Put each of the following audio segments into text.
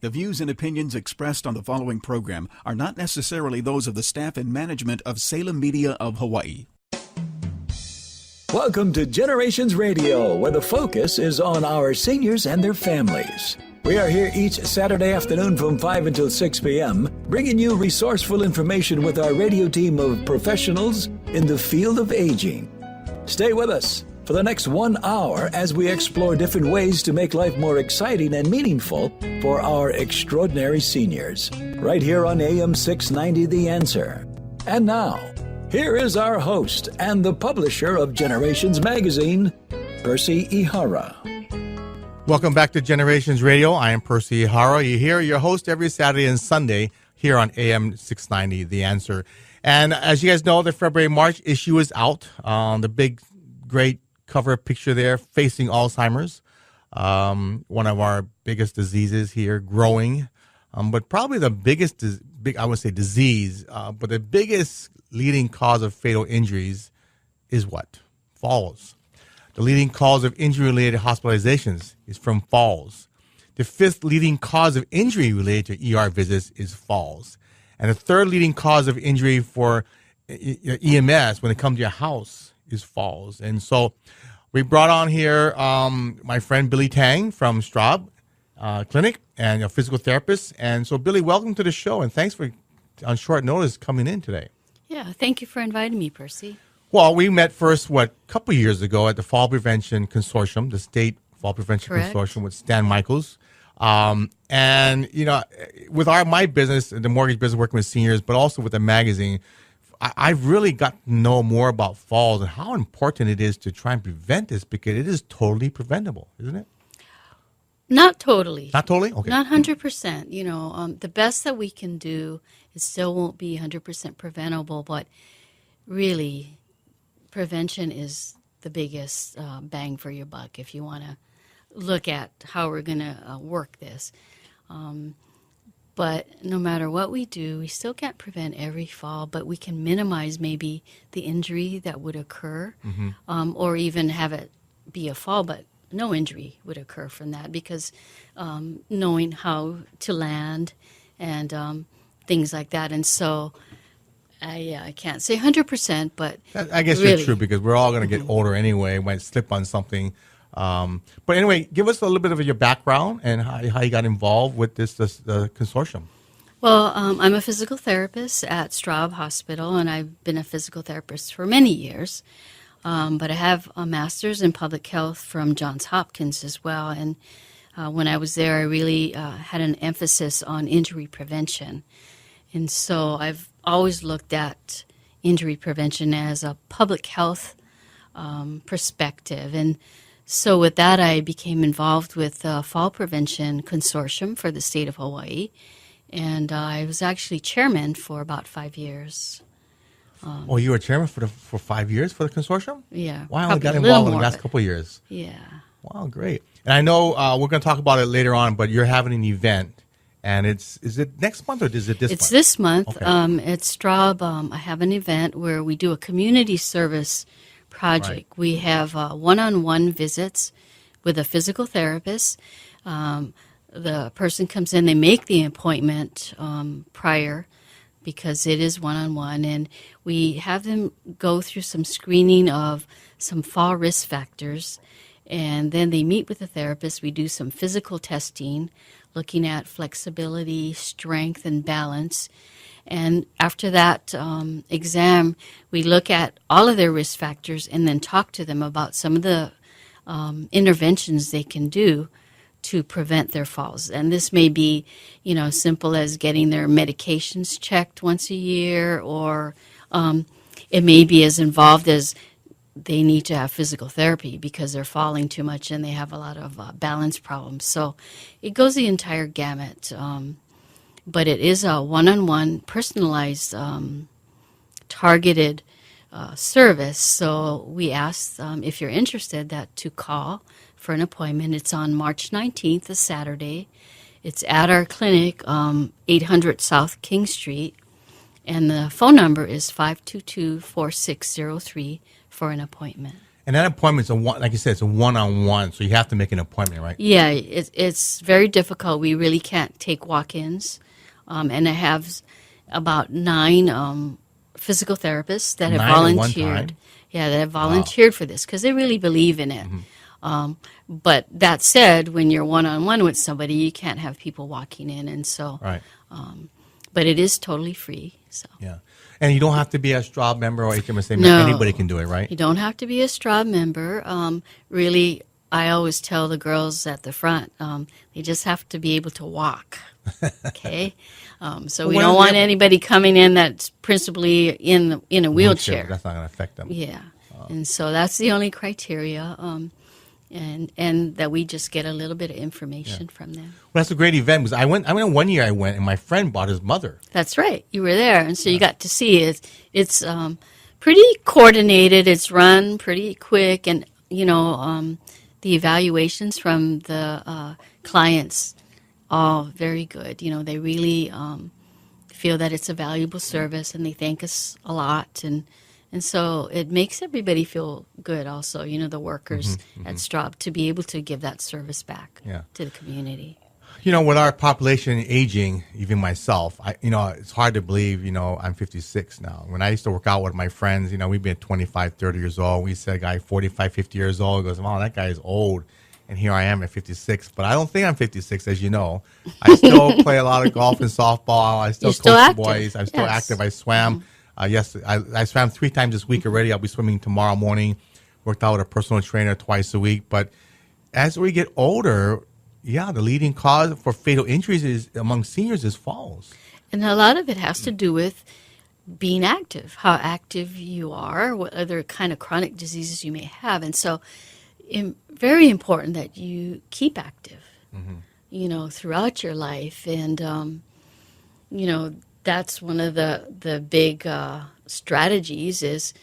The views and opinions expressed on the following program are not necessarily those of the staff and management of Salem Media of Hawaii. Welcome to Generations Radio, where the focus is on our seniors and their families. We are here each Saturday afternoon from 5 until 6 p.m., bringing you resourceful information with our radio team of professionals in the field of aging. Stay with us for the next 1 hour as we explore different ways to make life more exciting and meaningful for our extraordinary seniors. Right here on AM 690 The Answer. And now, here is our host and the publisher of Generations Magazine, Percy Ihara. Welcome back to Generations Radio. I am Percy Ihara. You hear your host every Saturday and Sunday here on AM 690 The Answer. And as you guys know, the February-March issue is out. The big, great cover picture there facing Alzheimer's, one of our biggest diseases here, growing, but probably the biggest, I would say disease, but the biggest leading cause of fatal injuries is what? Falls. The leading cause of injury-related hospitalizations is from falls. The fifth leading cause of injury related to ER visits is falls. And the third leading cause of injury for EMS when it comes to your house is falls. And so we brought on here my friend Billie Tang from Straub Clinic and a physical therapist. And so, Billie, welcome to the show, and thanks for, on short notice, coming in today. Yeah, thank you for inviting me, Percy. Well, we met first, a couple years ago at the Fall Prevention Consortium, the State Fall Prevention Correct. Consortium with Stan Michaels. And, you know, with my business, the mortgage business, working with seniors, but also with the magazine, I've really got to know more about falls and how important it is to try and prevent this, because it is totally preventable, isn't it? Not totally. Not totally? Okay. Not 100%. You know, the best that we can do, it still won't be 100% preventable, but really, prevention is the biggest bang for your buck if you want to look at how we're going to work this. But no matter what we do, we still can't prevent every fall, but we can minimize maybe the injury that would occur, or even have it be a fall, but no injury would occur from that, because knowing how to land and things like that. And so I can't say 100%, but I guess really, you're true, because we're all going to get older anyway, might slip on something. But anyway, give us a little bit of your background and how you got involved with this consortium. Well, I'm a physical therapist at Straub Hospital, and I've been a physical therapist for many years. But I have a master's in public health from Johns Hopkins as well. And when I was there, I really had an emphasis on injury prevention. And so I've always looked at injury prevention as a public health perspective. And so with that, I became involved with the Fall Prevention Consortium for the state of Hawaii. And I was actually chairman for about 5 years. You were chairman for 5 years for the consortium? Yeah. Wow, I got involved in the last couple of years. Yeah. Wow, great. And I know we're going to talk about it later on, but you're having an event. And is it next month or is it this month? It's this month. Okay. At Straub, I have an event where we do a community service project. Right. We have one-on-one visits with a physical therapist. The person comes in, they make the appointment prior, because it is one-on-one, and we have them go through some screening of some fall risk factors, and then they meet with the therapist. We do some physical testing, looking at flexibility, strength, and balance. And after that exam, we look at all of their risk factors and then talk to them about some of the interventions they can do to prevent their falls. And this may be, simple as getting their medications checked once a year, or it may be as involved as they need to have physical therapy because they're falling too much and they have a lot of balance problems. So it goes the entire gamut. But it is a one-on-one, personalized, targeted service. So we ask, if you're interested, that to call for an appointment. It's on March 19th, a Saturday. It's at our clinic, 800 South King Street. And the phone number is 522-4603 for an appointment. And that appointment's like you said, it's a one-on-one, so you have to make an appointment, right? Yeah, it's very difficult. We really can't take walk-ins, and I have about 9 physical therapists that have 9 at one volunteered. time? Yeah, that have volunteered for this because they really believe in it. But that said, when you're one-on-one with somebody, you can't have people walking in, and so. Right. But it is totally free. So. Yeah. And you don't have to be a Straub member or HMSA member. No. Anybody can do it, right? You don't have to be a Straub member. Really, I always tell the girls at the front, they just have to be able to walk. Okay? So we don't want anybody coming in that's principally in a wheelchair. That's not going to affect them. Yeah. And so that's the only criteria. And that we just get a little bit of information from them. Well, that's a great event because I went 1 year, and my friend brought his mother. That's right. You were there, and so you got to see it. It's pretty coordinated. It's run pretty quick, and the evaluations from the clients all very good. They really feel that it's a valuable service, and they thank us a lot, and so it makes everybody feel good also, the workers at Straub, to be able to give that service back to the community. With our population aging, even myself, it's hard to believe, I'm 56 now. When I used to work out with my friends, we'd be 25, 30 years old. We said a guy 45, 50 years old goes, wow, that guy is old. And here I am at 56. But I don't think I'm 56, as you know. I still play a lot of golf and softball. I still coach the boys. I'm still active. I swam. Yes, I swam 3 times this week already. I'll be swimming tomorrow morning. Worked out with a personal trainer twice a week. But as we get older, the leading cause for fatal injuries among seniors is falls. And a lot of it has to do with being active, how active you are, what other kind of chronic diseases you may have. And so very important that you keep active, throughout your life. And, that's one of the big strategies is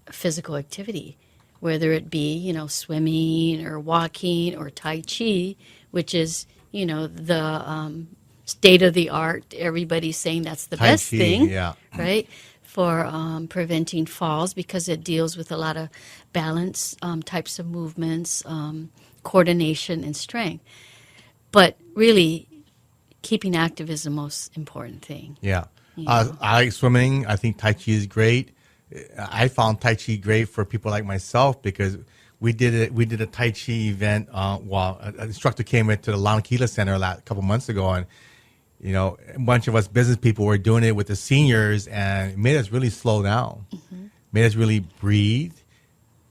physical activity, whether it be, swimming or walking or Tai Chi, which is, the state of the art. Everybody's saying that's the best thing, right, for preventing falls because it deals with a lot of balance types of movements, coordination, and strength. But really, keeping active is the most important thing. Yeah. I like swimming. I think Tai Chi is great. I found Tai Chi great for people like myself because we did a Tai Chi event while an instructor came into the Lanquila Center a couple months ago, and a bunch of us business people were doing it with the seniors, and it made us really slow down, made us really breathe,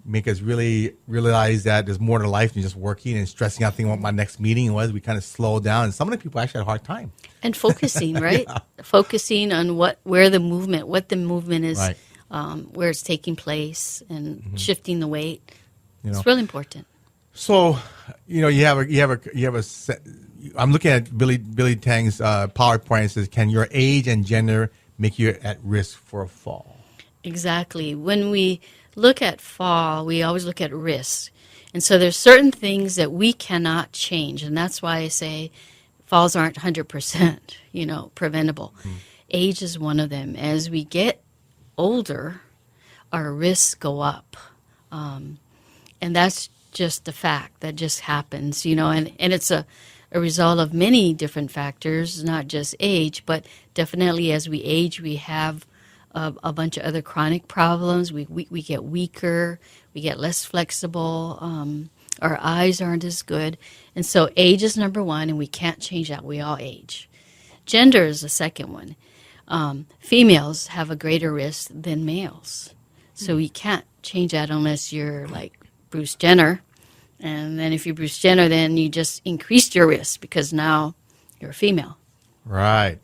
make us really realize that there's more to life than just working and stressing out thinking what my next meeting was. We kind of slowed down, and some of the people actually had a hard time. And focusing, right? Focusing on what the movement is, right. Where it's taking place, and shifting the weight. It's really important. So, you have a. I'm looking at Billie Tang's PowerPoint. It says, "Can your age and gender make you at risk for a fall?" Exactly. When we look at fall, we always look at risk. And so there's certain things that we cannot change. And that's why I say falls aren't 100%, preventable. Age is one of them. As we get older, our risks go up. And that's just a fact that just happens, and it's a result of many different factors, not just age, but definitely as we age, we have a bunch of other chronic problems. We get weaker, we get less flexible, our eyes aren't as good. And so age is number one, and we can't change that. We all age. Gender is the second one. Females have a greater risk than males. So we can't change that unless you're like Bruce Jenner. And then if you're Bruce Jenner, then you just increased your risk because now you're a female. Right.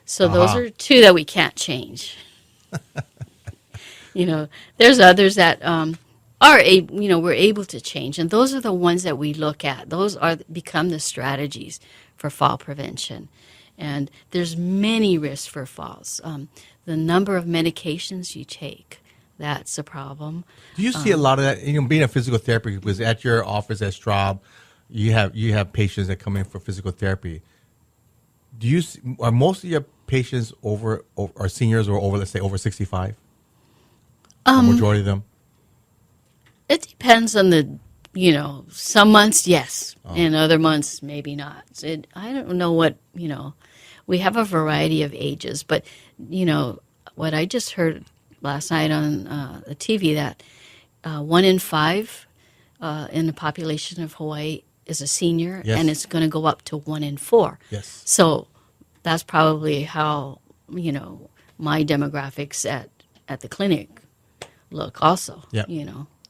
So those are two that we can't change. There's others that we're able to change, and those are the ones that we look at. Those become the strategies for fall prevention. And there's many risks for falls. The number of medications you take, that's a problem. Do you see a lot of that? Being a physical therapist, because at your office at Straub, you have patients that come in for physical therapy. Are most of your patients over seniors or over, let's say, over 65? The majority of them? It depends on some months, yes, and other months, maybe not. I don't know what, we have a variety of ages, but, what I just heard last night on the TV that 1 in 5 in the population of Hawaii is a senior, Yes. and it's going to go up to 1 in 4. Yes. So that's probably how, my demographics at the clinic look also, Yep.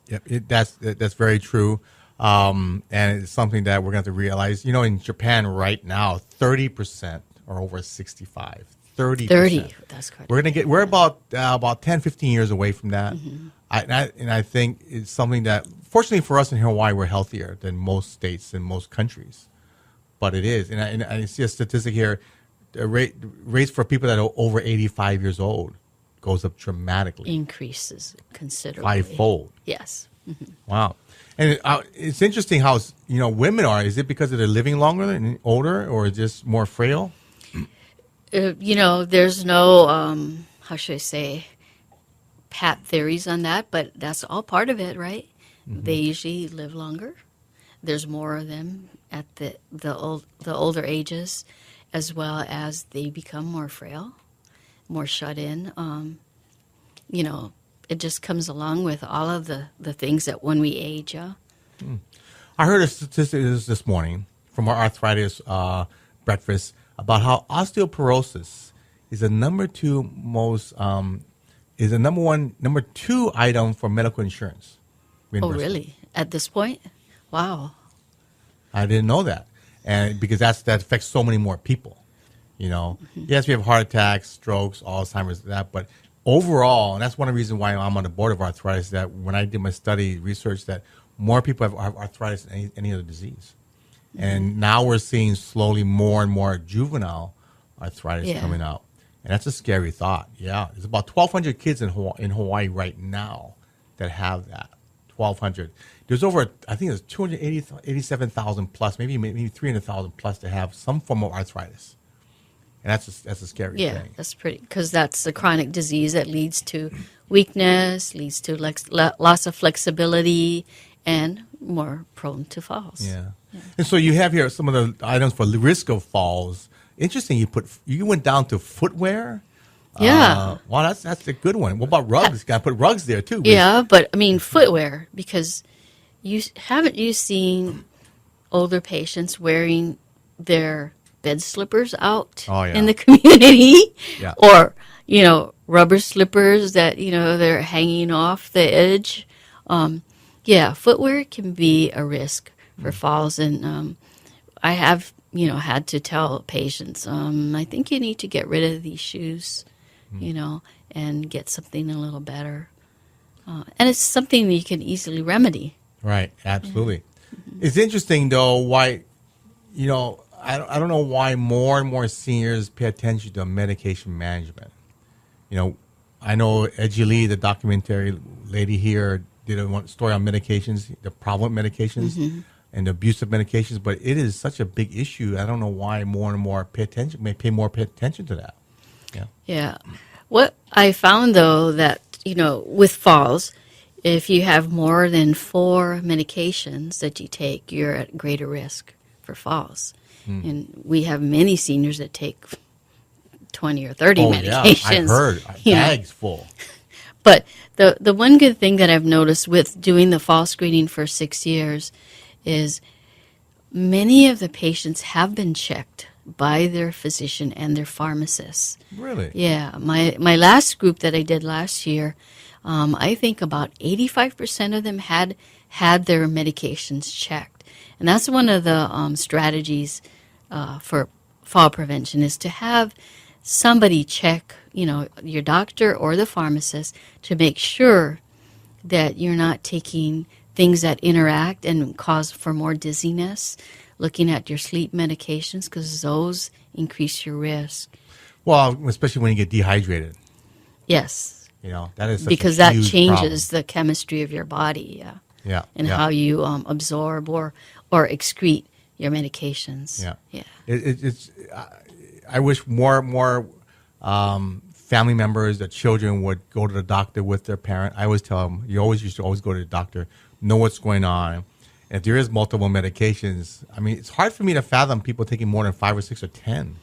Yep. That's very true. And it's something that we're going to have to realize. In Japan right now, 30% are over 65. 30%. That's correct. We're about 10, 15 years away from that. I think it's something that, fortunately for us in Hawaii, we're healthier than most states and most countries. But it is. And I see a statistic here. The rates for people that are over 85 years old goes up dramatically. Increases considerably. 5-fold. Yes. Wow. And it's interesting how, women are. Is it because they're living longer and older, or just more frail? There's no, how should I say, pat theories on that, but that's all part of it, right? They usually live longer. There's more of them at the older ages, as well as they become more frail, more shut in. It just comes along with all of the things that when we age. I heard a statistic this morning from our arthritis breakfast about how osteoporosis is the number 2 item for medical insurance. Oh, really? At this point? Wow. I didn't know that, and because that affects so many more people. Yes, we have heart attacks, strokes, Alzheimer's, but overall, and that's one of the reasons why I'm on the board of arthritis. That when I did my study research, that more people have arthritis than any other disease. And now we're seeing slowly more and more juvenile arthritis coming out. And that's a scary thought. Yeah. There's about 1,200 kids in Hawaii right now that have that. 1,200. There's over, I think there's 287,000 plus, maybe 300,000 plus to have some form of arthritis. And that's a scary thing. Yeah, that's pretty, because that's a chronic disease that leads to weakness, leads to loss of flexibility, and more prone to falls. Yeah. And so you have here some of the items for the risk of falls. Interesting. You went down to footwear. Yeah. Wow, that's a good one. What about rugs? Got to put rugs there too. Yeah, but I mean footwear, because haven't you seen older patients wearing their bed slippers out in the community? Yeah. Or rubber slippers that they're hanging off the edge. Footwear can be a risk for falls, and I have had to tell patients, I think you need to get rid of these shoes, and get something a little better. And it's something you can easily remedy. Right, absolutely. It's interesting though why, I don't know why more and more seniors pay attention to medication management. I know Edgy Lee, the documentary lady here, did a story on medications, the problem with medications and the abuse of medications, but it is such a big issue. I don't know why more and more pay more attention to that. Yeah. What I found though that, with falls, if you have more than 4 medications that you take, you're at greater risk for falls. And we have many seniors that take 20 or 30 medications. Yeah, I heard. Bags full. But the one good thing that I've noticed with doing the fall screening for 6 years is many of the patients have been checked by their physician and their pharmacist. Really? Yeah. My last group that I did last year, I think about 85% of them had their medications checked. And that's one of the strategies for fall prevention, is to have somebody check, your doctor or the pharmacist, to make sure that you're not taking things that interact and cause for more dizziness, looking at your sleep medications, because those increase your risk. Well, especially when you get dehydrated. Yes. That is such because a that huge changes problem. the chemistry of your body. Yeah. And how you absorb or excrete your medications. Yeah. It's. I wish more family members, the children, would go to the doctor with their parent. I always tell them, you should always go to the doctor know what's going on. If there is multiple medications, I mean, it's hard for me to fathom people taking more than 5 or 6 or 10.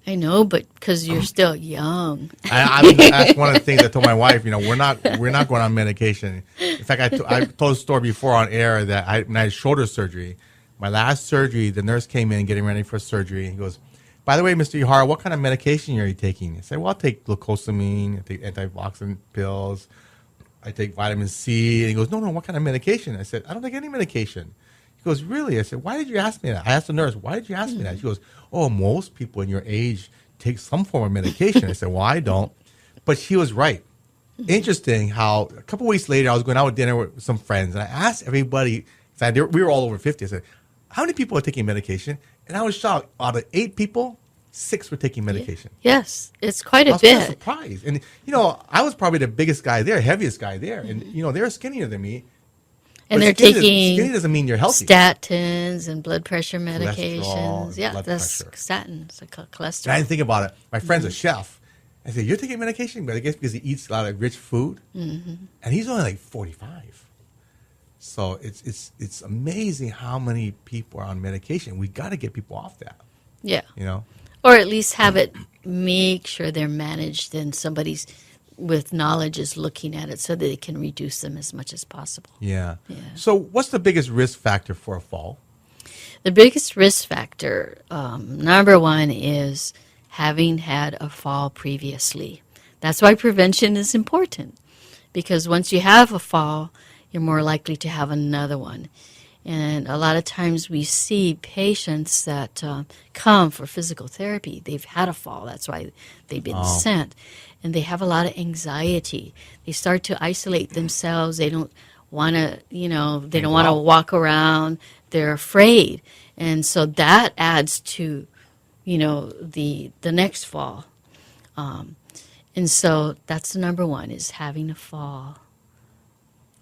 I know, but because you're still young. That's one of the things I told my wife. We're not going on medication. In fact, I told a story before on air that when I had shoulder surgery, my last surgery, the nurse came in getting ready for surgery. He goes, "By the way, Mr. Ihara, what kind of medication are you taking?" I said, "Well, I'll take glucosamine, I take antioxidant pills, I take vitamin C." And he goes, "No, what kind of medication?" I said, "I don't take any medication." He goes, "Really?" I said, "Why did you ask me that?" I asked the nurse, "Why did you ask me that?" She goes, "Oh, most people in your age take some form of medication." I said, "Well, I don't." But she was right. Interesting how a couple weeks later, I was going out with dinner with some friends, and I asked everybody, we were all over 50. I said, "How many people are taking medication?" And I was shocked. Out of 8 people, 6 were taking medication. Yes, it's quite a I was bit. kind of surprised. And, I was probably the biggest guy there, heaviest guy there. And, they're skinnier than me. And But they're skinny taking doesn't mean you're healthy. statins and blood pressure medications. Cholesterol, Yeah, blood that's pressure. statins, And I cholesterol. didn't think about it. My friend's a chef. I said, "You're taking medication?" But I guess because he eats a lot of rich food. And he's only like 45. So it's amazing how many people are on medication. We got to get people off that, Yeah. Or at least have it, make sure they're managed and somebody's with knowledge is looking at it so that they can reduce them as much as possible. Yeah. Yeah. So what's the biggest risk factor for a fall? The biggest risk factor, number one, is having had a fall previously. That's why prevention is important, because once you have a fall, you're more likely to have another one. And a lot of times we see patients that come for physical therapy. They've had a fall. That's why they've been sent. And they have a lot of anxiety. They start to isolate themselves. They don't want to, they don't want to walk around. They're afraid. And so that adds to, the next fall. And so that's the number one, is having a fall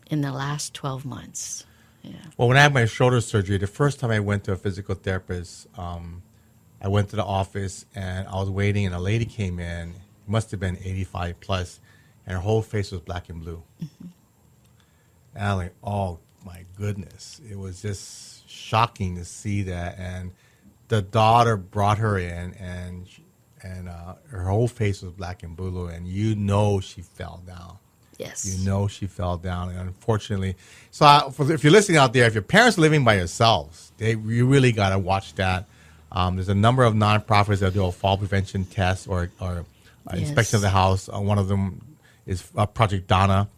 in the last 12 months. Yeah. Well, when I had my shoulder surgery, the first time I went to a physical therapist, I went to the office and I was waiting, and a lady came in. Must have been 85 plus, and her whole face was black and blue. And I'm like, oh my goodness. It was just shocking to see that. And the daughter brought her in, and her whole face was black and blue, and she fell down. Yes. She fell down, and unfortunately. So if you're listening out there, if your parents are living by yourselves, you really got to watch that. There's a number of nonprofits that do a fall prevention test or inspection of the house. One of them is Project Donna.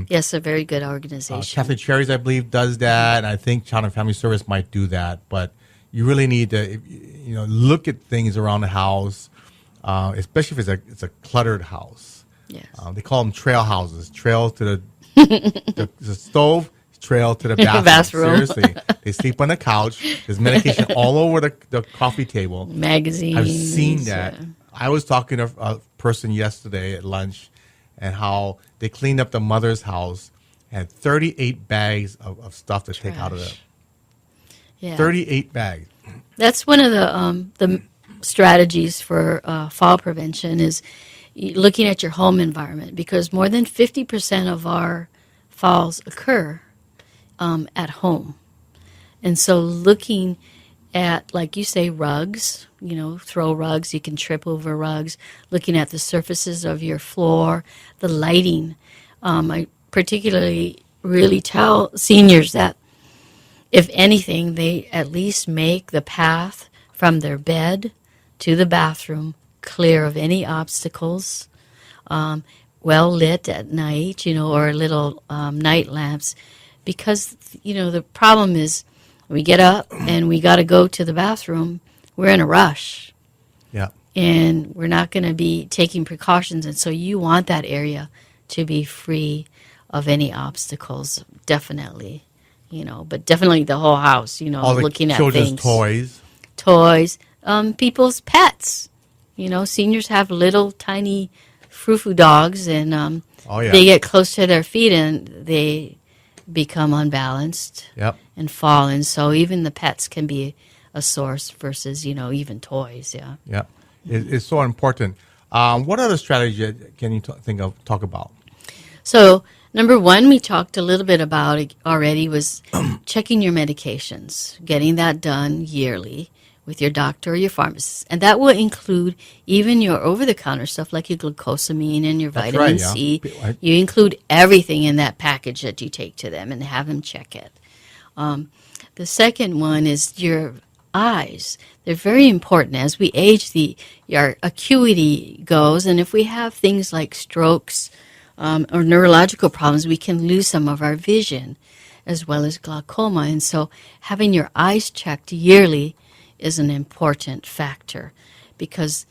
Yes, a very good organization. Catholic Charities, I believe, does that. And I think Child and Family Service might do that. But you really need to, look at things around the house, especially if it's a cluttered house. Yes. They call them trail houses. Trail to the stove, trail to the bathroom. Seriously. They sleep on the couch. There's medication all over the coffee table. Magazines. I've seen that. Yeah. I was talking to a person yesterday at lunch, and how they cleaned up the mother's house, and 38 bags of stuff to take out of there. Yeah. 38 bags. That's one of the strategies for fall prevention, is looking at your home environment, because more than 50% of our falls occur at home. And so looking at, like you say, rugs, throw rugs, you can trip over rugs, looking at the surfaces of your floor, the lighting. I particularly really tell seniors that, if anything, they at least make the path from their bed to the bathroom clear of any obstacles, well lit at night, or little night lamps, because, the problem is we get up and we got to go to the bathroom, we're in a rush. Yeah. And we're not going to be taking precautions. And so you want that area to be free of any obstacles, definitely, but definitely the whole house, all looking the at children's things. Toys, people's pets. Seniors have little tiny frou-frou dogs, and they get close to their feet and they become unbalanced and fall. And so even the pets can be a source versus, even toys. Yeah. Yeah. It's so important. What other strategy can you talk about? So Number one, we talked a little bit about it already, was checking your medications, getting that done yearly with your doctor or your pharmacist. And that will include even your over-the-counter stuff like your glucosamine and your That's vitamin right, yeah. C. I- You include everything in that package that you take to them and have them check it. The second one is your eyes. They're very important. As we age, our acuity goes, and if we have things like strokes or neurological problems, we can lose some of our vision as well as glaucoma. And so having your eyes checked yearly is an important factor because,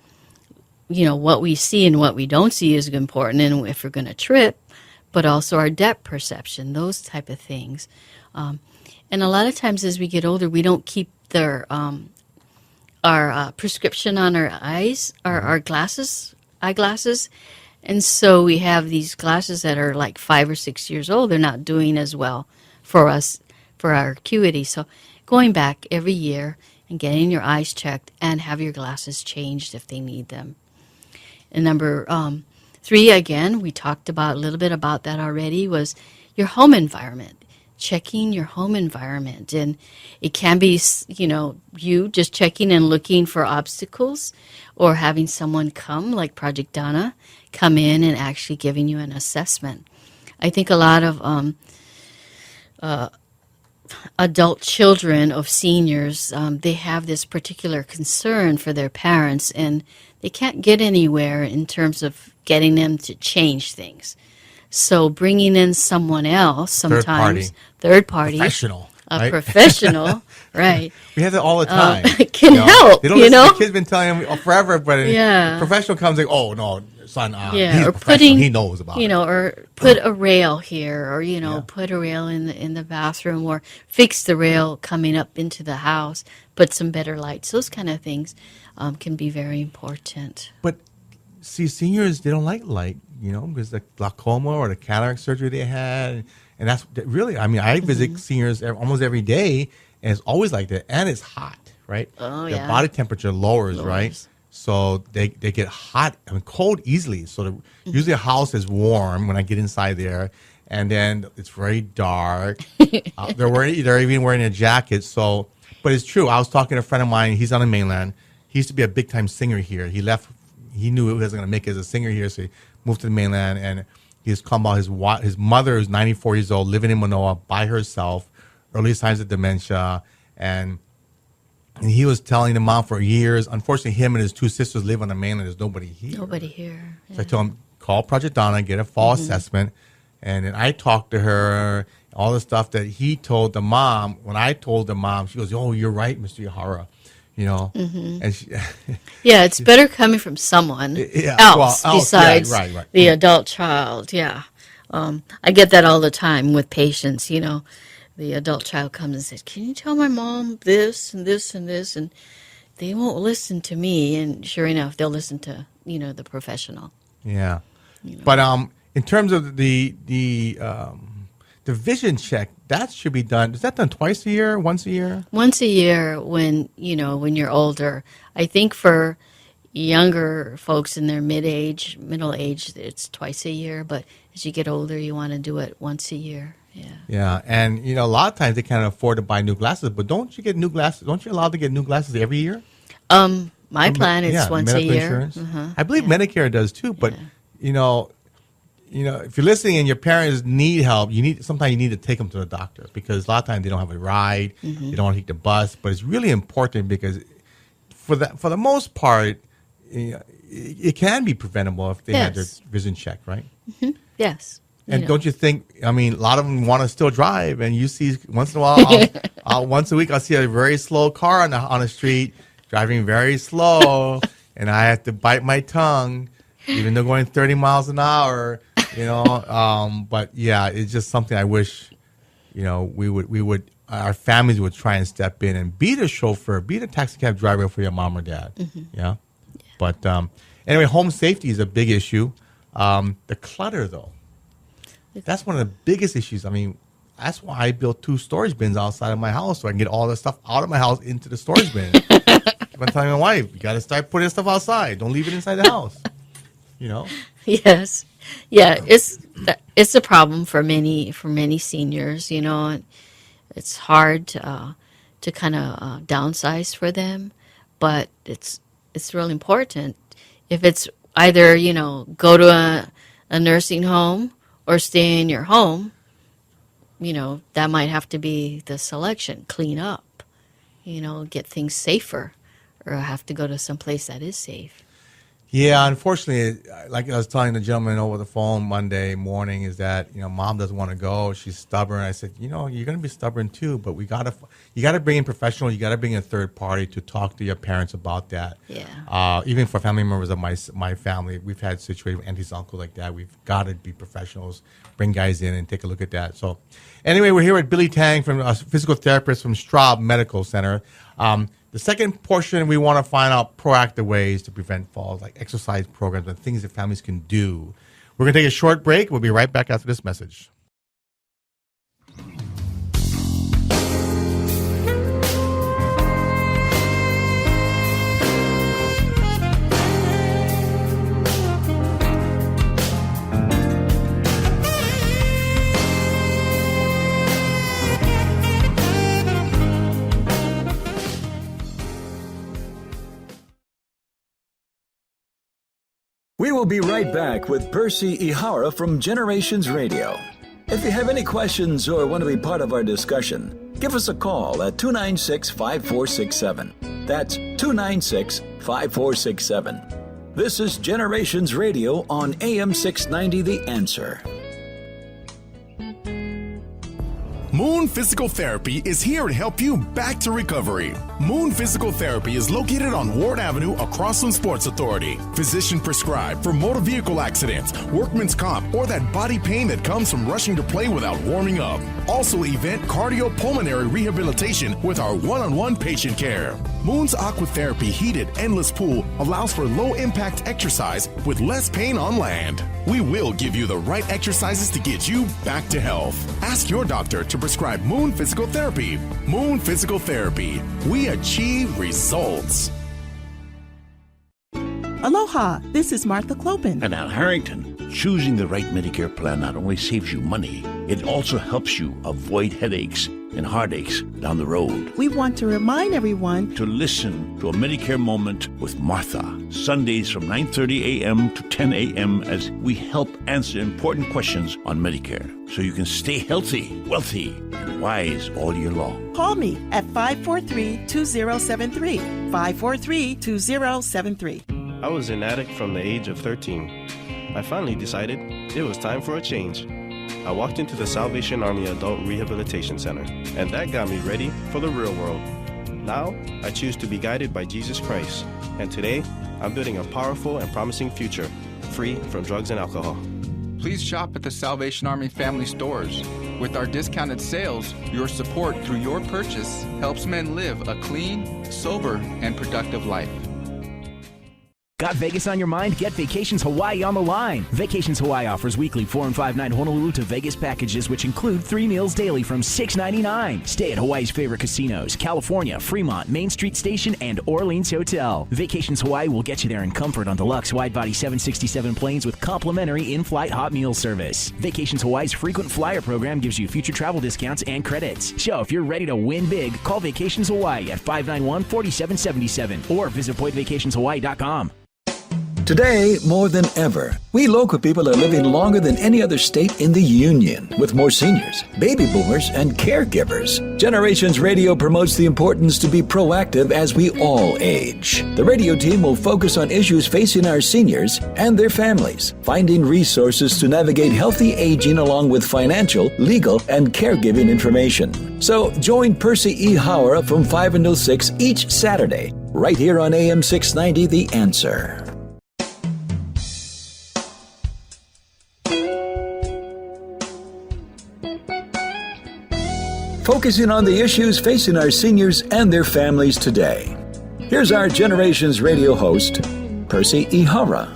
what we see and what we don't see is important, and if we're going to trip, but also our depth perception, those type of things. And a lot of times as we get older, we don't keep our prescription on our eyes, our eyeglasses. And so we have these glasses that are like 5 or 6 years old. They're not doing as well for us, for our acuity. So going back every year and getting your eyes checked and have your glasses changed if they need them. And number 3, again, we talked about a little bit about that already, was your home environment. Checking your home environment. And it can be, you just checking and looking for obstacles or having someone come, like Project Donna, come in and actually giving you an assessment. I think a lot of adult children of seniors, they have this particular concern for their parents, and they can't get anywhere in terms of getting them to change things. So bringing in someone else, sometimes third party, Professional. a right? professional, right? We have that all the time. Can help, They don't listen. The kid's been telling them forever, but a professional comes like, oh, no, son, he's or a professional. He knows about it. or put a rail here, or put a rail in the bathroom, or fix the rail coming up into the house, put some better lights. Those kind of things can be very important. But see, seniors, they don't like light, because the glaucoma or the cataract surgery they had. And that's really, I visit seniors almost every day, and it's always like that. And it's hot, right? Oh, Their body temperature lowers, right? So they get hot, cold easily. So usually a house is warm when I get inside there, and then it's very dark. They're even wearing a jacket. So, but it's true. I was talking to a friend of mine. He's on the mainland. He used to be a big time singer here. He left. He knew he wasn't going to make it as a singer here, so he moved to the mainland. And he's come about his mother is 94 years old, living in Manoa by herself, early signs of dementia, and he was telling the mom for years. Unfortunately, him and his 2 sisters live on the mainland. There's nobody here. Nobody here. So I told him, call Project Donna, get a fall assessment. And then I talked to her, all the stuff that he told the mom. When I told the mom, she goes, oh, you're right, Mr. Yahara. And she, it's better coming from someone else besides the adult child. Yeah. I get that all the time with patients, the adult child comes and says, can you tell my mom this and this and this? And they won't listen to me. And sure enough, they'll listen to, the professional. Yeah. But in terms of the vision check, that should be done. Is that done twice a year, once a year? Once a year when you're older. I think for younger folks in their middle age, it's twice a year. But as you get older, you want to do it once a year. Yeah. Yeah. And, a lot of times they can't afford to buy new glasses. But don't you get new glasses? Don't you allowed to get new glasses every year? My plan is once a year. Insurance. I believe Medicare does too. But, if you're listening and your parents need help, sometimes you need to take them to the doctor because a lot of times they don't have a ride, they don't want to take the bus. But it's really important because for the most part, it can be preventable if they had their vision checked, right? Mm-hmm. Yes. And don't you think? A lot of them want to still drive, and you see once in a while, once a week, I'll see a very slow car on the street driving very slow, and I have to bite my tongue, even though going 30 miles an hour. But yeah, it's just something I wish, our families would try and step in and be the chauffeur, be the taxi cab driver for your mom or dad. Yeah. But anyway, home safety is a big issue. The clutter, though, that's one of the biggest issues. That's why I built 2 storage bins outside of my house so I can get all the stuff out of my house into the storage bin. I'm telling my wife, you got to start putting stuff outside. Don't leave it inside the house. Yes, yeah, it's a problem for many seniors. You know, and it's hard to kind of downsize for them, but it's really important. If it's either go to a nursing home or stay in your home, that might have to be the selection. Clean up, get things safer, or have to go to some place that is safe. Yeah, unfortunately, like I was telling the gentleman over the phone Monday morning, is that mom doesn't want to go. She's stubborn. I said, you're going to be stubborn too, but you got to bring in professionals. You got to bring in a third party to talk to your parents about that. Yeah. Even for family members of my family, we've had situations with aunties, uncles like that. We've got to be professionals. Bring guys in and take a look at that. So, anyway, we're here with Billie Tang, from a physical therapist from Straub Medical Center. The second portion, we want to find out proactive ways to prevent falls, like exercise programs and things that families can do. We're going to take a short break. We'll be right back after this message. We will be right back with Percy Ihara from Generations Radio. If you have any questions or want to be part of our discussion, give us a call at 296-5467. That's 296-5467. This is Generations Radio on AM 690 The Answer. Moon Physical Therapy is here to help you back to recovery. Moon Physical Therapy is located on Ward Avenue across from Sports Authority. Physician prescribed for motor vehicle accidents, workman's comp, or that body pain that comes from rushing to play without warming up. Also event cardiopulmonary rehabilitation with our one-on-one patient care. Moon's Aquatherapy heated endless pool allows for low-impact exercise with less pain on land. We will give you the right exercises to get you back to health. Ask your doctor to prescribe Moon Physical Therapy. Moon Physical Therapy. We achieve results. Aloha, this is Martha Clopin. And Al Harrington. Choosing the right Medicare plan not only saves you money, it also helps you avoid headaches and heartaches down the road. We want to remind everyone to listen to a Medicare Moment with Martha, Sundays from 9:30 a.m. to 10 a.m. as we help answer important questions on Medicare so you can stay healthy, wealthy, and wise all year long. Call me at 543-2073, 543-2073. I was an addict from the age of 13. I finally decided it was time for a change. I walked into the Salvation Army Adult Rehabilitation Center, and that got me ready for the real world. Now, I choose to be guided by Jesus Christ, and today, I'm building a powerful and promising future, free from drugs and alcohol. Please shop at the Salvation Army family stores. With our discounted sales, your support through your purchase helps men live a clean, sober, and productive life. Got Vegas on your mind? Get Vacations Hawaii on the line. Vacations Hawaii offers weekly 4 and 5 night Honolulu to Vegas packages, which include 3 meals daily from $6.99. Stay at Hawaii's favorite casinos: California, Fremont, Main Street Station, and Orleans Hotel. Vacations Hawaii will get you there in comfort on deluxe wide-body 767 planes with complimentary in-flight hot meal service. Vacations Hawaii's frequent flyer program gives you future travel discounts and credits. So if you're ready to win big, call Vacations Hawaii at 591-4777 or visit PointVacationsHawaii.com. Today, more than ever, we local people are living longer than any other state in the Union, with more seniors, baby boomers, and caregivers. Generations Radio promotes the importance to be proactive as we all age. The radio team will focus on issues facing our seniors and their families, finding resources to navigate healthy aging along with financial, legal, and caregiving information. So join Percy E. Howard from 5 until 6 each Saturday, right here on AM 690 The Answer. Focusing on the issues facing our seniors and their families today. Here's our Generations Radio host, Percy Ihara.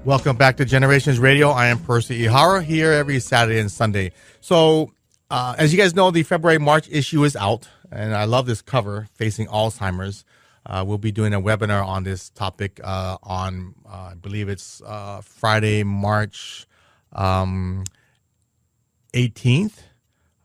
Welcome back to Generations Radio. I am Percy Ihara, here every Saturday and Sunday. So, as you guys know, the February-March issue is out, and I love this cover, Facing Alzheimer's. we'll be doing a webinar on this topic on, I believe it's Friday, March 18th.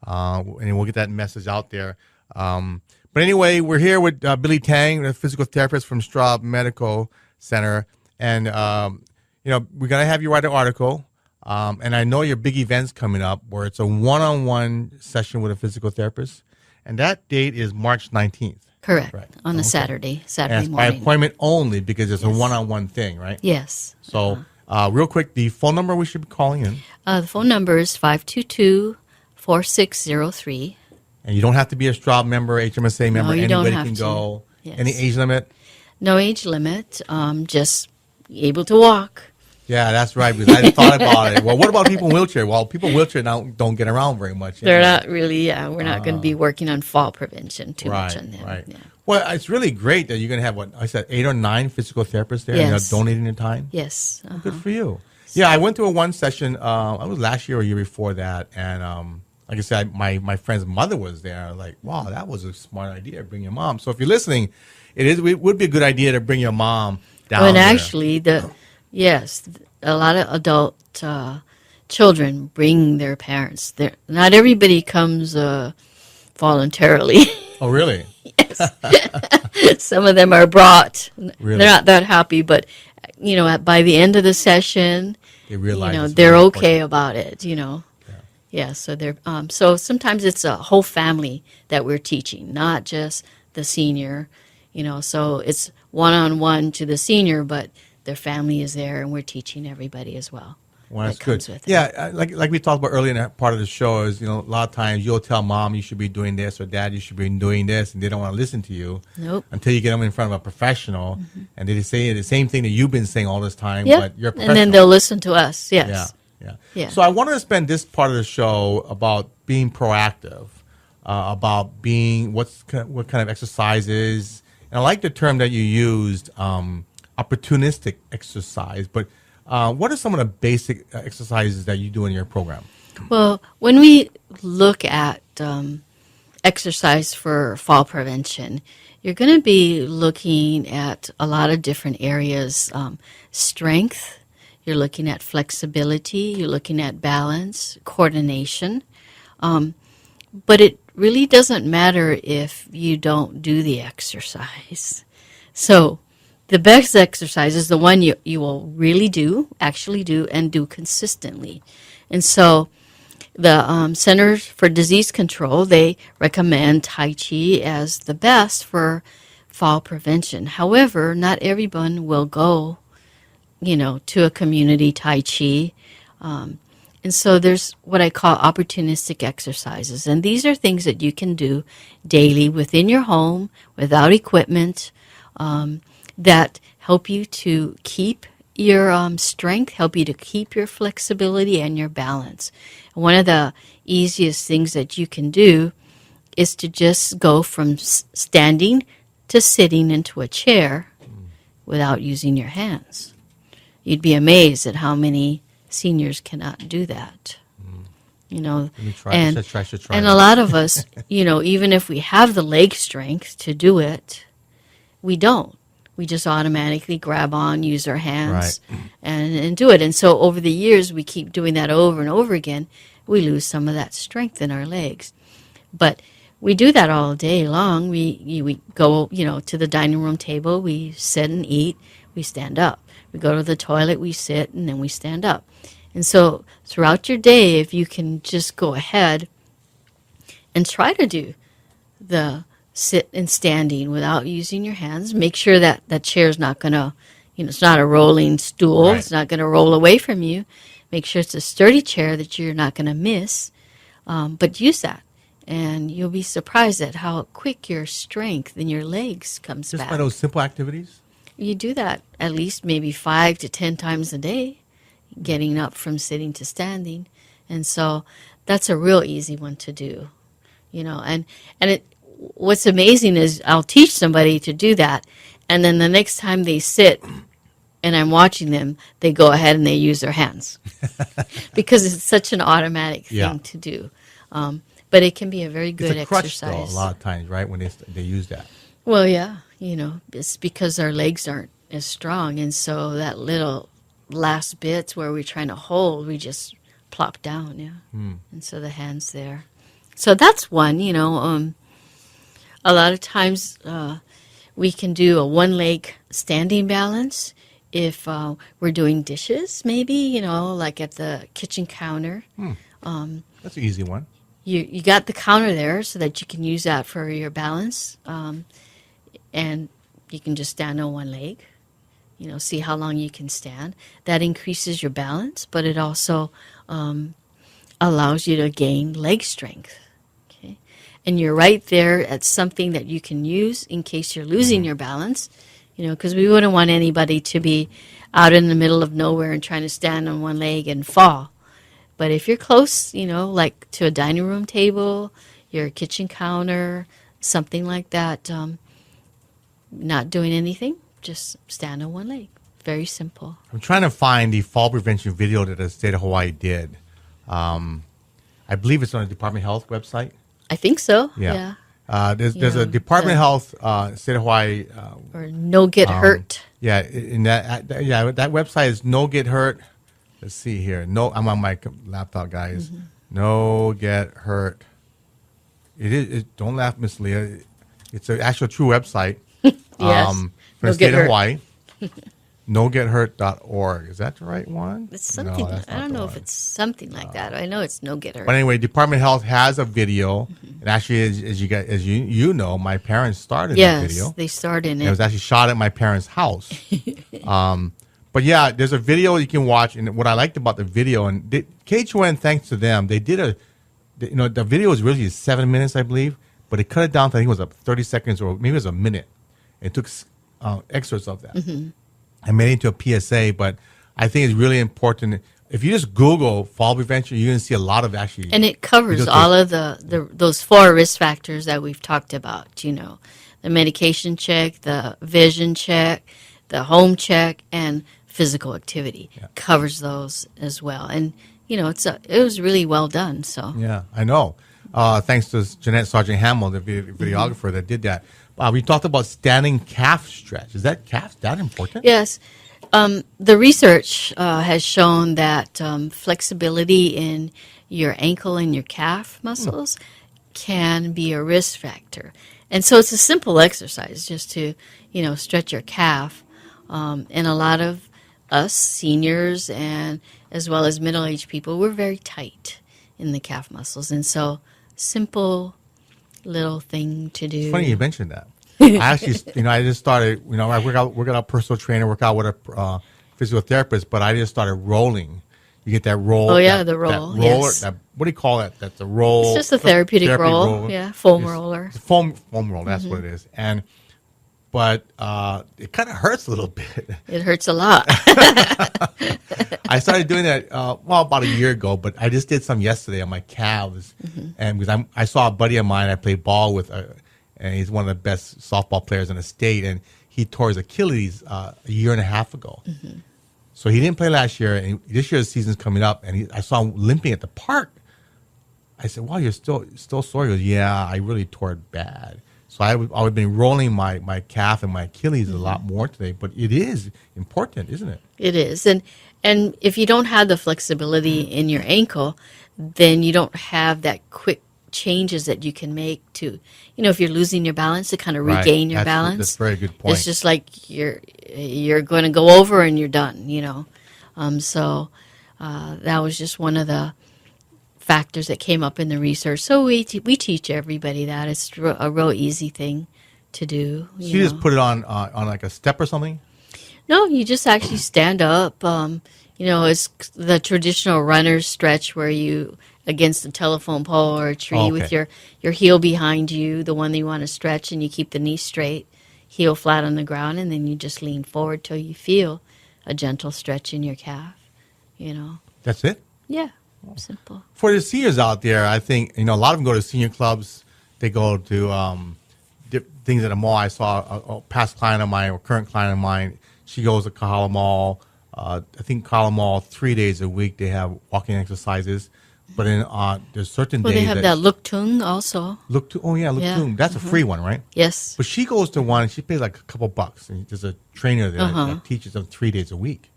And we'll get that message out there. But anyway, we're here with Billie Tang, a physical therapist from Straub Medical Center. And, we're going to have you write an article. And I know your big event's coming up where it's a one-on-one session with a physical therapist. And that date is March 19th. Correct. Right. On a Saturday And it's morning. by appointment only because it's a one-on-one thing, right? Yes. So, real quick, the phone number we should be calling in. The phone number is 522-4603. And you don't have to be a Straub member, HMSA member. you don't Anybody have can to. go. Yes. Any age limit? No age limit. Just able to walk. Yeah, that's right. Because I thought about it. Well, what about people in wheelchair? Well, people in wheelchair now don't get around very much. They're not really. We're not going to be working on fall prevention too much on them. Right. Yeah. Well, it's really great that you're going to have what I said, 8 or 9 physical therapists there. Yes. And they're donating their time. Yes. Good for you. Yeah, I went to a one session. I was last year or year before that, and like I said, my friend's mother was there. Like, wow, that was a smart idea. Bring your mom. So if you're listening, it would be a good idea to bring your mom down. And there. actually, a lot of adult children bring their parents. Not everybody comes voluntarily. Oh, really? Yes. Some of them are brought. Really? They're not that happy, but by the end of the session, they realize they're okay about it. Yeah. So they're so sometimes it's a whole family that we're teaching, not just the senior. So it's one-on-one to the senior, but their family is there, and we're teaching everybody as well. Well, that's good. Yeah, like we talked about earlier in that part of the show is, a lot of times you'll tell mom you should be doing this or dad you should be doing this, and they don't want to listen to you. Nope. Until you get them in front of a professional, and they say the same thing that you've been saying all this time, yep. but you're a professional. And then they'll listen to us, yes. Yeah. So I wanted to spend this part of the show about being proactive, about being what kind of exercises, and I like the term that you used, opportunistic exercise, but what are some of the basic exercises that you do in your program? Well, when we look at exercise for fall prevention, you're going to be looking at a lot of different areas. Strength, you're looking at flexibility, you're looking at balance, coordination. But it really doesn't matter if you don't do the exercise. So the best exercise is the one you will really actually do, and do consistently. And so the Centers for Disease Control, they recommend Tai Chi as the best for fall prevention. However, not everyone will go, to a community Tai Chi. And so there's what I call opportunistic exercises. And these are things that you can do daily within your home, without equipment, that help you to keep your strength, help you to keep your flexibility and your balance. One of the easiest things that you can do is to just go from standing to sitting into a chair without using your hands. You'd be amazed at how many seniors cannot do that. And a lot of us, even if we have the leg strength to do it, we don't. We just automatically grab on, use our hands, and do it. And so over the years, we keep doing that over and over again. We lose some of that strength in our legs. But we do that all day long. We go, to the dining room table, we sit and eat, we stand up. We go to the toilet, we sit, and then we stand up. And so throughout your day, if you can just go ahead and try to do the sit and standing without using your hands, make sure that that chair's not going to, it's not a rolling stool. Right. It's not going to roll away from you. Make sure it's a sturdy chair that you're not going to miss. But use that. And you'll be surprised at how quick your strength in your legs comes back. Just by those simple activities? You do that at least maybe 5 to 10 times a day, getting up from sitting to standing. And so that's a real easy one to do, and what's amazing is I'll teach somebody to do that, and then the next time they sit and I'm watching them, they go ahead and they use their hands because it's such an automatic thing to do. But it can be a very good exercise. It's a crutch, exercise. though, a lot of times, right, when they use that. Well, yeah. it's because our legs aren't as strong. And so that little last bits where we're trying to hold, we just plop down, And so the hand's there. So that's one, a lot of times we can do a one-leg standing balance if we're doing dishes, maybe, like at the kitchen counter. That's an easy one. You got the counter there so that you can use that for your balance. And you can just stand on one leg, see how long you can stand. That increases your balance, but it also allows you to gain leg strength. Okay, and you're right there at something that you can use in case you're losing your balance, because we wouldn't want anybody to be out in the middle of nowhere and trying to stand on one leg and fall. But if you're close, like to a dining room table, your kitchen counter, something like that, not doing anything, just stand on one leg. Very simple. I'm trying to find the fall prevention video that the state of Hawaii did. I believe it's on the Department of Health website. I think so. Yeah. There's a Department of Health, state of Hawaii, or No Get Hurt. Yeah, in that website is No Get Hurt. Let's see here. No, I'm on my laptop, guys. No Get Hurt. It is. Don't laugh, Miss Leah. It's an actual true website. Yes. From the state of Hawaii. NoGetHurt.org. Is that the right one? It's something. No, I don't know if it's something like that. I know it's No Get Hurt. But anyway, Department of Health has a video, and actually, as you know, my parents started the video. Yes, they started it. It was actually shot at my parents' house. But yeah, there's a video you can watch, and what I liked about the video, and KHON, thanks to them, they did the video was really 7 minutes, I believe, but they cut it down to, I think it was 30 seconds or maybe it was a minute. It took excerpts of that. I made it into a PSA, but I think it's really important. If you just Google fall prevention, you're going to see a lot of actually. And it covers all of those 4 risk factors that we've talked about, the medication check, the vision check, the home check, and physical activity. Covers those as well. And, it was really well done. So yeah, I know. Thanks to Jeanette Sargent Hamill, the videographer that did that. We talked about standing calf stretch. Is that important? Yes. The research has shown that flexibility in your ankle and your calf muscles can be a risk factor. And so it's a simple exercise just to, stretch your calf. And a lot of us seniors and as well as middle-aged people, we're very tight in the calf muscles. And so simple little thing to do. It's funny you mentioned that. I actually, I just started, I work out a personal trainer, work out with a physical therapist, but I just started rolling. You get that roll. Oh, yeah, the roll. That roller, yes. What do you call that? That's a roll. It's just a therapeutic roll. Yeah, foam roller. Foam roll, that's what it is. But it kind of hurts a little bit. It hurts a lot. I started doing that, about a year ago, but I just did some yesterday on my calves. And because I saw a buddy of mine I played ball with, and he's one of the best softball players in the state, and he tore his Achilles a year and a half ago. So he didn't play last year, and this year's season's coming up, and I saw him limping at the park. I said, "Wow, you're still sore?" He goes, "Yeah, I really tore it bad." So I've been rolling my calf and my Achilles a lot more today, but it is important, isn't it? It is, and if you don't have the flexibility in your ankle, then you don't have that quick changes that you can make to, if you're losing your balance, to kind of regain your balance. That's a very good point. It's just like you're going to go over and you're done, So that was just one of the factors that came up in the research. So we teach everybody that. It's a real easy thing to do. So you just put it on like a step or something? No, you just actually stand up. It's the traditional runner's stretch where you against a telephone pole or a tree with your heel behind you, the one that you want to stretch, and you keep the knee straight, heel flat on the ground, and then you just lean forward till you feel a gentle stretch in your calf, That's it? Yeah, simple. For the seniors out there, I think, a lot of them go to senior clubs. They go to things at a mall. I saw a past client of mine or current client of mine. She goes to Kahala Mall. I think Kahala Mall 3 days a week they have walking exercises. But in there's certain Well, days they have that Luk Tung also. Luk Tung. That's a free one, right? Yes. But she goes to one, and she pays like a couple bucks. And there's a trainer there that teaches them 3 days a week.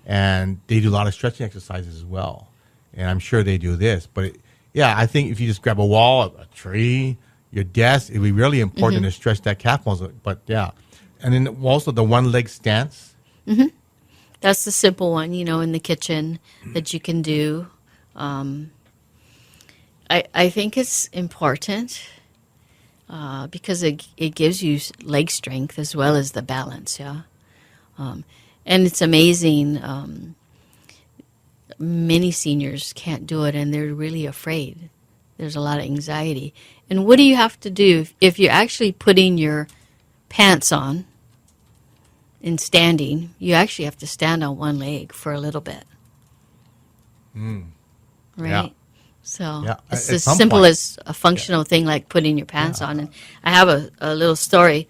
And they do a lot of stretching exercises as well. And I'm sure they do this. But, I think if you just grab a wall, a tree, your desk, it would be really important to stretch that calf muscle. But, And then also the one-leg stance. Mm-hmm. That's the simple one, in the kitchen that you can do. I think it's important because it gives you leg strength as well as the balance, and it's amazing. Many seniors can't do it, and they're really afraid. There's a lot of anxiety. And what do you have to do if you're actually putting your pants on and standing? You actually have to stand on one leg for a little bit. Right? Yeah. So It's as simple as a functional thing like putting your pants on. And I have a little story,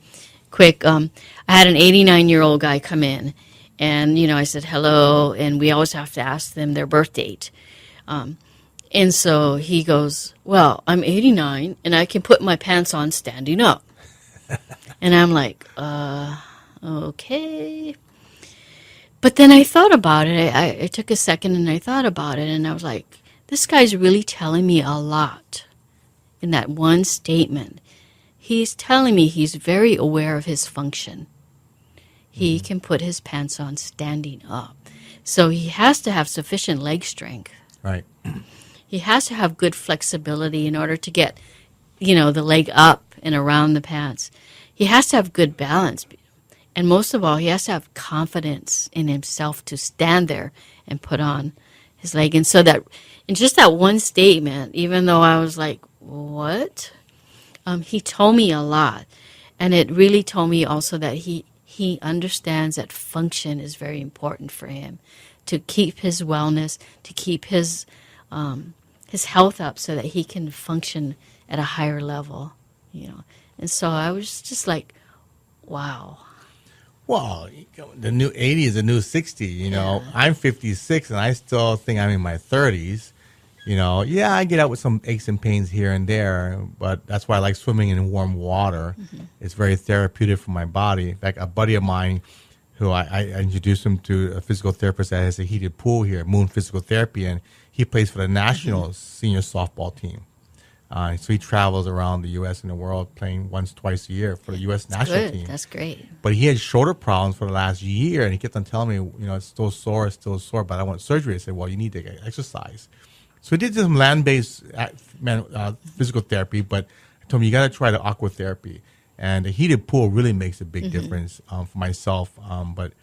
quick. I had an 89-year-old guy come in, and, I said hello, and we always have to ask them their birth date. And so he goes, well, I'm 89, and I can put my pants on standing up. And I'm like, okay. But then I thought about it. I took a second, and I thought about it, and I was like, this guy's really telling me a lot in that one statement. He's telling me he's very aware of his function. He can put his pants on standing up. So he has to have sufficient leg strength. Right. He has to have good flexibility in order to get, the leg up and around the pants. He has to have good balance. And most of all, he has to have confidence in himself to stand there and put on his leg. And so that, in just that one statement, even though I was like, what? He told me a lot. And it really told me also that he understands that function is very important for him, to keep his wellness, to keep his health up so that he can function at a higher level, And so I was just like, wow. Well, the new 80 is the new 60, I'm 56 and I still think I'm in my 30s. I get out with some aches and pains here and there, but that's why I like swimming in warm water. It's very therapeutic for my body. In fact, a buddy of mine who I introduced him to a physical therapist that has a heated pool here, Moon Physical Therapy, and he plays for the national senior softball team. So he travels around the U.S. and the world playing once, twice a year for the U.S. national team. That's great. But he had shoulder problems for the last year, and he kept on telling me, it's still sore, but I want surgery. I said, well, you need to get exercise. So we did some land-based physical therapy, but I told him, you got to try the aqua therapy. And the heated pool really makes a big difference for myself. But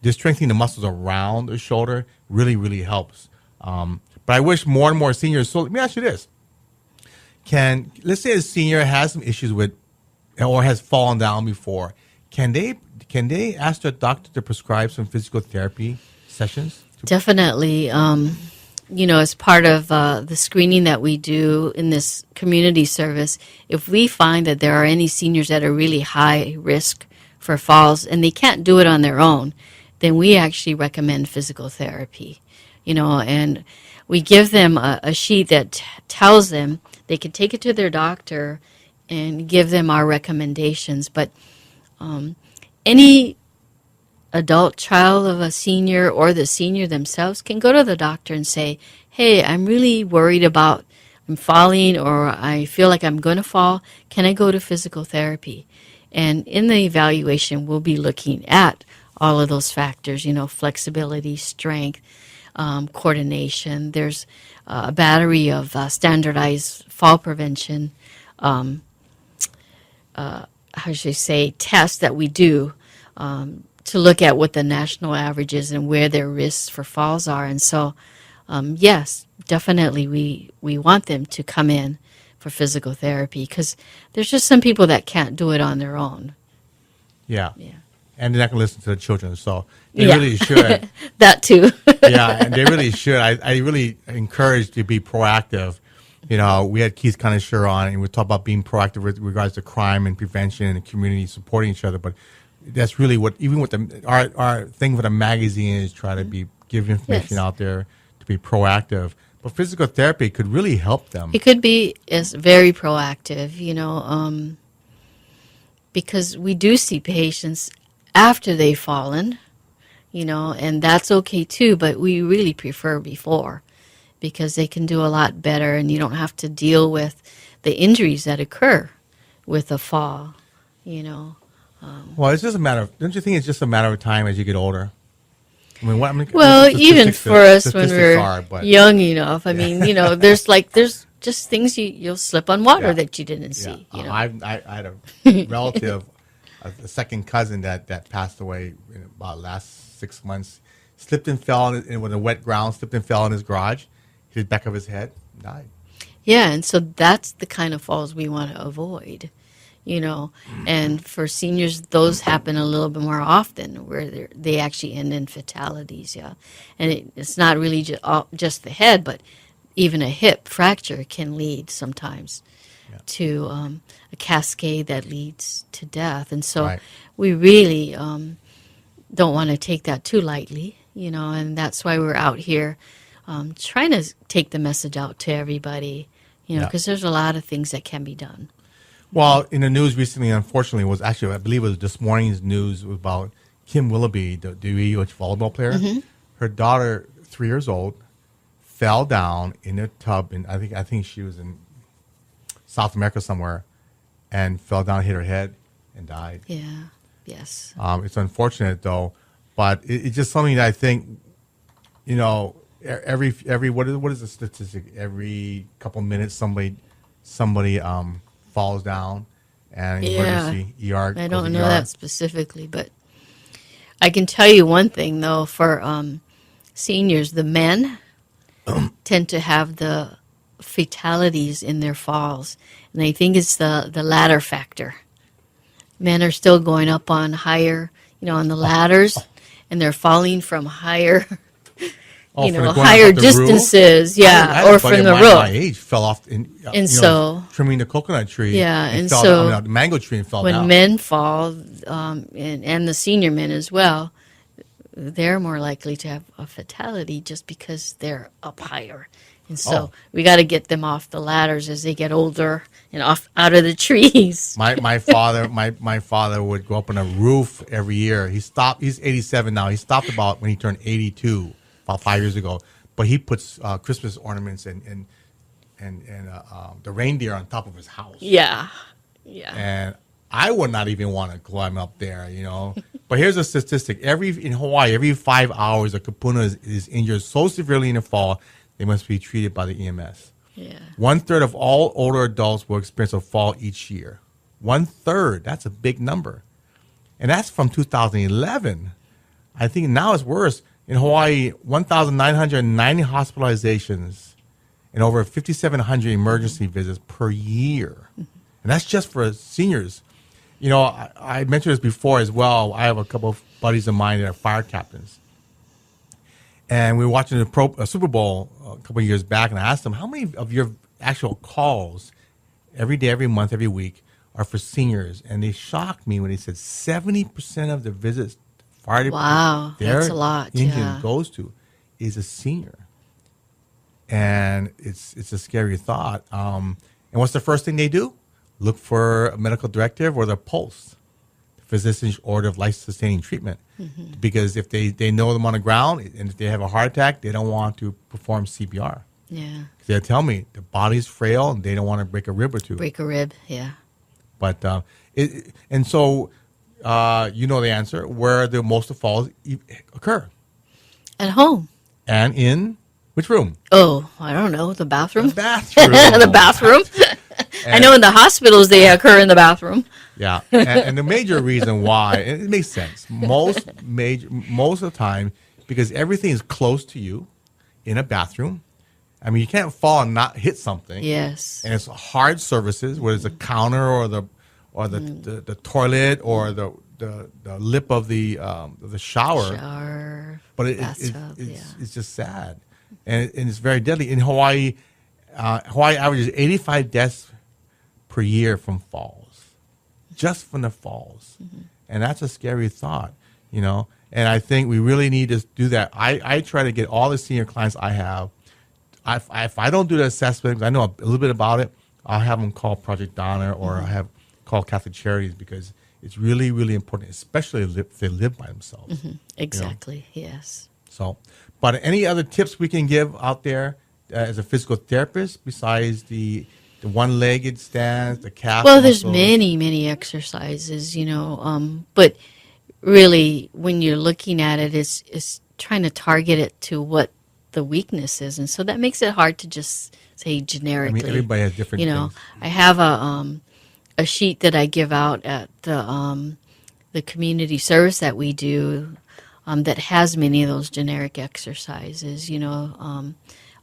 just strengthening the muscles around the shoulder really, really helps. But I wish more and more seniors, so let me ask you this. Let's say a senior has some issues with, or has fallen down before, can they ask their doctor to prescribe some physical therapy sessions? Definitely. As part of the screening that we do in this community service, if we find that there are any seniors that are really high risk for falls and they can't do it on their own, then we actually recommend physical therapy. And we give them a sheet that tells them they can take it to their doctor and give them our recommendations. But any adult child of a senior or the senior themselves can go to the doctor and say, hey, I'm really worried about I'm falling or I feel like I'm going to fall. Can I go to physical therapy? And in the evaluation, we'll be looking at all of those factors, flexibility, strength, coordination. There's a battery of standardized fall prevention, tests that we do to look at what the national average is and where their risks for falls are. And so, yes, definitely we want them to come in for physical therapy because there's just some people that can't do it on their own. Yeah. And they're not going to listen to the children, so they really should. That too. And they really should. I really encourage to be proactive. We had Keith Conisher on, and we talked about being proactive with regards to crime and prevention and the community supporting each other. But that's really what, even with our thing with the magazine is try to give information out there to be proactive. But physical therapy could really help them. It could be as very proactive, because we do see patients after they've fallen, and that's okay too, but we really prefer before because they can do a lot better and you don't have to deal with the injuries that occur with a fall, Well, it's just a matter of, don't you think it's just a matter of time as you get older? Well, even for us when we're young enough, there's just things you'll slip on water that you didn't see. I had a relative, a second cousin that passed away in about last 6 months. Slipped and fell in with a wet ground. Slipped and fell in his garage. Hit the back of his head. Died. Yeah, and so that's the kind of falls we want to avoid. And for seniors, those happen a little bit more often where they actually end in fatalities, And it's not really just the head, but even a hip fracture can lead sometimes to a cascade that leads to death. And so we really don't want to take that too lightly, and that's why we're out here trying to take the message out to everybody, because there's a lot of things that can be done. Well, in the news recently, unfortunately, was actually, I believe it was this morning's news about Kim Willoughby, the UH volleyball player. Mm-hmm. Her daughter, 3 years old, fell down in a tub, and I think she was in South America somewhere, and fell down, hit her head, and died. Yeah, yes. It's unfortunate, though, but it's just something that I think, every what is the statistic? Every couple minutes, somebody falls down and emergency ER. I don't know that specifically, but I can tell you one thing though. For seniors, the men tend to have the fatalities in their falls, and I think it's the ladder factor. Men are still going up on higher, on the ladders, and they're falling from higher. Higher distances, or from the roof. My age fell off trimming the coconut tree. Yeah, and so the mango tree and fell down. When men fall, and the senior men as well, they're more likely to have a fatality just because they're up higher. And so we got to get them off the ladders as they get older and out of the trees. My father would go up on a roof every year. He's 87 now. He stopped about when he turned 82. About 5 years ago, but he puts Christmas ornaments and the reindeer on top of his house. Yeah. And I would not even want to climb up there, But here's a statistic: in Hawaii, every 5 hours, a kapuna is injured so severely in a fall, they must be treated by the EMS. Yeah. 1/3 of all older adults will experience a fall each year. 1/3. That's a big number, and that's from 2011. I think now it's worse. In Hawaii, 1,990 hospitalizations and over 5,700 emergency visits per year. And that's just for seniors. I mentioned this before as well. I have a couple of buddies of mine that are fire captains. And we were watching a Super Bowl a couple of years back, and I asked them, how many of your actual calls every day, every month, every week are for seniors? And they shocked me when they said 70% of the visits wow, that's a lot. Engine goes to is a senior, and it's a scary thought. And what's the first thing they do? Look for a medical directive or their pulse, the physician's order of life-sustaining treatment, because if they know them on the ground and if they have a heart attack, they don't want to perform CPR. Yeah, they'll tell me the body's frail and they don't want to break a rib or two. Break a rib, yeah. But and so. You know the answer. Where the most of falls occur? At home. And in which room? Oh, I don't know. The bathroom? The bathroom. The bathroom. I know in the hospitals they occur in the bathroom. Yeah. And the major reason why, and it makes sense, most of the time, because everything is close to you in a bathroom. I mean, you can't fall and not hit something. Yes. And it's hard surfaces, whether it's a counter or the toilet or the lip of the shower. But it's just sad, and it's very deadly. In Hawaii, Hawaii averages 85 deaths per year from falls, just from the falls, and that's a scary thought, And I think we really need to do that. I try to get all the senior clients I have if I don't do the assessment, I know a little bit about it, I'll have them call Project Donner or I have call Catholic Charities because it's really, really important, especially if they live by themselves. Exactly, yes. So, but any other tips we can give out there as a physical therapist besides the one-legged stance, the calf Well, there's muscles? many exercises, but really when you're looking at it, it's trying to target it to what the weakness is. And so that makes it hard to just say generically. I mean, everybody has different things. I have a sheet that I give out at the community service that we do that has many of those generic exercises,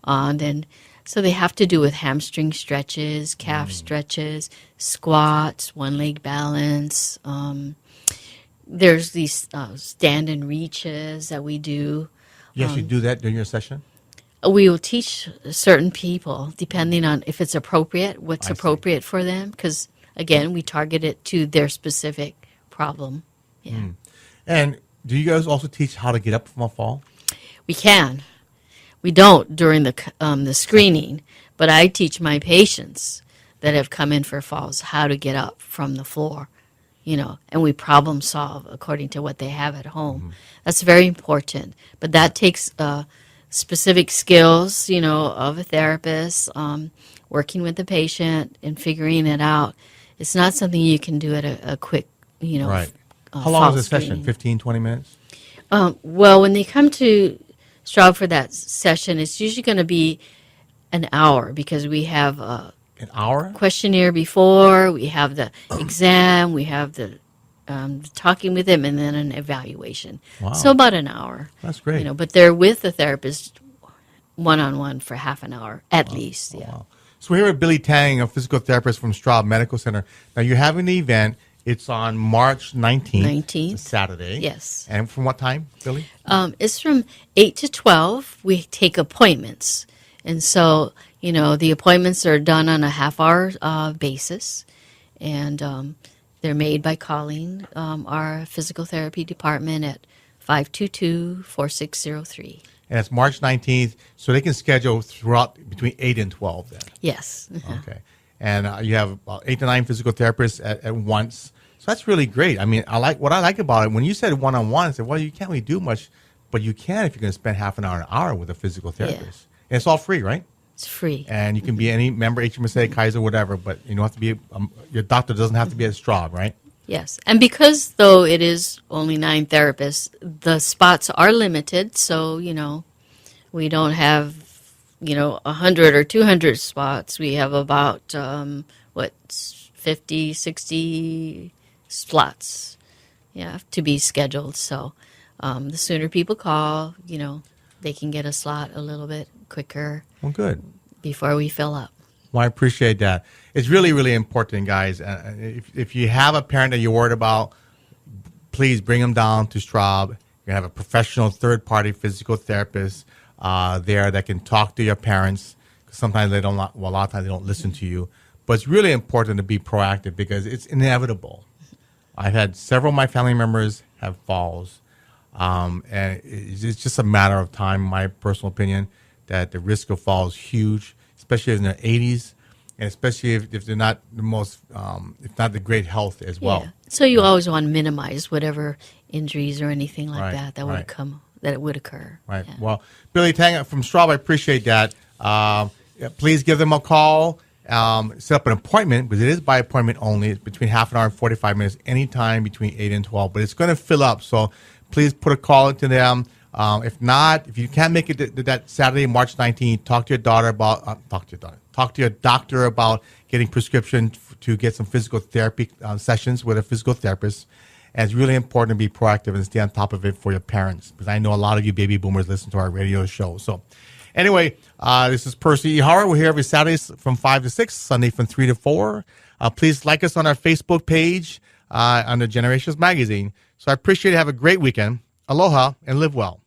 and so they have to do with hamstring stretches, calf stretches, squats, one leg balance. There's these stand and reaches that we do. Yes, you do that during your session? We will teach certain people, depending on if it's appropriate, what's appropriate for them, because, again, we target it to their specific problem. Yeah. And do you guys also teach how to get up from a fall? We can. We don't during the screening, but I teach my patients that have come in for falls how to get up from the floor, and we problem solve according to what they have at home. That's very important, but that takes specific skills, of a therapist, working with the patient and figuring it out. It's not something you can do at a quick, Right. How long is the session? 15, 20 minutes? Well, when they come to Straub for that session, it's usually going to be an hour because we have an hour questionnaire before, we have the exam, we have the talking with them, and then an evaluation. Wow. So about an hour. That's great. But they're with the therapist one-on-one for half an hour at least. Yeah. Wow. So we're here with Billie Tang, a physical therapist from Straub Medical Center. Now you're having the event. It's on March 19th. It's a Saturday. Yes. And from what time, Billie? It's from 8 to 12. We take appointments. And so, the appointments are done on a half-hour basis. And they're made by calling our physical therapy department at 522-4603. And it's March 19th, so they can schedule throughout between 8 and 12 then. Yes. Okay. And you have 8 to 9 physical therapists at once. So that's really great. I mean, what I like about it, when you said one-on-one, I said, well, you can't really do much, but you can if you're going to spend half an hour with a physical therapist. Yeah. And it's all free, right? It's free. And you can be any member, HMSA, Kaiser, whatever, but you don't have to be, your doctor doesn't have to be at Straub, right? Yes. And because, though, it is only 9 therapists, the spots are limited. So, we don't have, 100 or 200 spots. We have about, 50, 60 slots, to be scheduled. So the sooner people call, they can get a slot a little bit quicker. Well, good. Before we fill up. Well, I appreciate that. It's really, really important, guys. If you have a parent that you're worried about, please bring them down to Straub. You're going to have a professional third-party physical therapist there that can talk to your parents. Because sometimes they don't, well, a lot of times they don't listen to you. But it's really important to be proactive because it's inevitable. I've had several of my family members have falls. And it's just a matter of time, in my personal opinion, that the risk of fall is huge, especially in their 80s, and especially if they're not the most, if not the great health as well. So you always want to minimize whatever injuries or anything like that would occur. Right. Yeah. Well, Billie Tang from Straub, I appreciate that. Please give them a call. Set up an appointment, because it is by appointment only. It's between half an hour and 45 minutes, anytime between 8 and 12. But it's going to fill up, so please put a call into them. If not, if you can't make it that Saturday, March 19th, talk to your daughter about talk to your doctor about getting prescription to get some physical therapy sessions with a physical therapist. And it's really important to be proactive and stay on top of it for your parents, because I know a lot of you baby boomers listen to our radio show. So anyway, this is Percy Ihara. We're here every Saturday from 5 to 6, Sunday from 3 to 4. Please like us on our Facebook page under Generations Magazine. So I appreciate it. Have a great weekend. Aloha and live well.